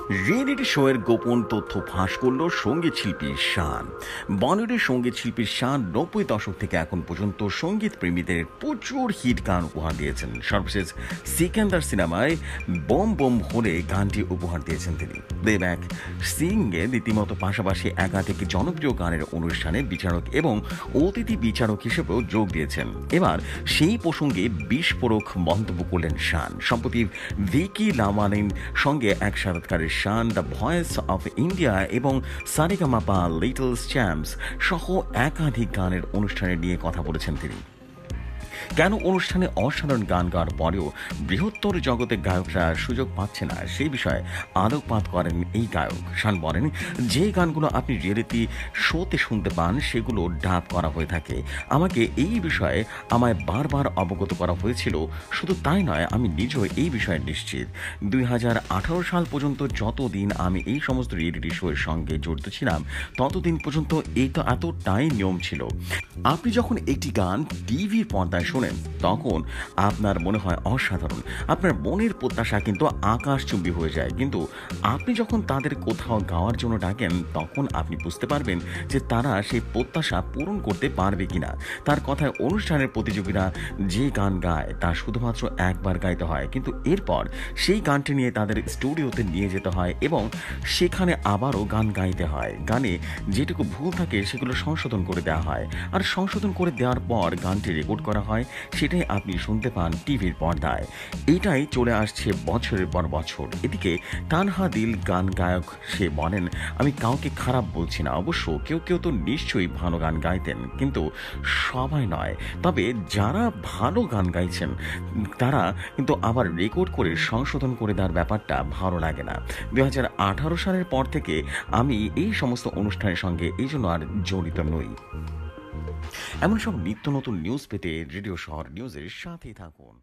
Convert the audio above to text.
Reality শোয়ের গোপন তথ্য ফাঁস করল সঙ্গীত শিল্পী শান। বলিউডের সঙ্গীত শিল্পী শান 90 দশক থেকে এখন পর্যন্ত সঙ্গীত প্রেমীদের প্রচুর হিট গান উপহার দিয়েছেন। সর্বশেষ সিকান্দার সিনেমায় বম বম হলে গানটি উপহার দিয়েছেন তিনি। প্লেব্যাক সিঙ্গে রীতিমতো পাশাপাশি একাধিক জনপ্রিয় গানের অনুষ্ঠানে বিচারক এবং অতিথি বিচারক হিসেবেও যোগ দিয়েছেন। এবার সেই প্রসঙ্গে বিস্ফোরক মন্তব্য করলেন শান। সম্প্রতি ভিকি লাওয়ানির সঙ্গে এক সাক্ষাৎকারে শান দ্য ভয়েস অফ ইন্ডিয়া এবং সারেগামাপা লিটল চ্যাম্পস সহ একাধিক গানের অনুষ্ঠানে নিয়ে কথা বলেছেন তিনি। কেন অনুষ্ঠানে অসাধারণ গান গাওয়ার পরেও বৃহত্তর জগতের গায়করা সুযোগ পাচ্ছে না সেই বিষয়ে আলোকপাত করেন এই গায়ক। শান বলেন, যে গানগুলো আপনি রিয়েলিটি শোতে শুনতে পান সেগুলো ডাব করা হয়ে থাকে। আমাকে এই বিষয়ে আমায় বারবার অবগত করা হয়েছিল। শুধু তাই নয়, আমি নিজেও এই বিষয়ে নিশ্চিত। 2018 সাল পর্যন্ত যতদিন আমি এই সমস্ত রিয়েলিটি শোয়ের সঙ্গে জড়িত ছিলাম ততদিন পর্যন্ত এই তো এতটাই নিয়ম ছিল। আপনি যখন একটি গান টিভির পর্দায় শোনেন তখন আপনার মনে হয় অসাধারণ, আপনার মনের প্রত্যাশা কিন্তু আকাশচুম্বী হয়ে যায়। কিন্তু আপনি যখন তাদের কোথাও গাওয়ার জন্য ডাকেন তখন আপনি বুঝতে পারবেন যে তারা সেই প্রত্যাশা পূরণ করতে পারবে কিনা। তার কথায় অনুষ্ঠানের প্রতিযোগীরা যে গান গায় তা শুধুমাত্র একবার গাইতে হয়, কিন্তু এরপর সেই গানটি নিয়ে তাদের স্টুডিওতে নিয়ে যেতে হয় এবং সেখানে আবারও গান গাইতে হয়। গানে যেটুকু ভুল থাকে সেগুলো সংশোধন করে দেওয়া হয়, আর সংশোধন করে দেওয়ার পর গানটি রেকর্ড করা হয়, সেটাই আপনি শুনতে পান টিভির পর্দায়। এটাই চলে আসছে বছরের পর বছর। এদিকে তানহা দিল গান গায়ক, সে বলেন, আমি কাউকে খারাপ বলছি না, অবশ্য কেউ কেউ তো নিশ্চয়ই ভালো গান গাইতেন, কিন্তু সবাই নয়। তবে যারা ভালো গান গাইছেন তারা কিন্তু আবার রেকর্ড করে সংশোধন করে দেওয়ার ব্যাপারটা ভালো লাগে না। 2018 সালের পর থেকে আমি এই সমস্ত অনুষ্ঠানের সঙ্গে এই জন্য আর জড়িত নই। এমন সব নিত্য নতুন নিউজ পেতে রেডিও শহর নিউজের সাথেই থাকুন।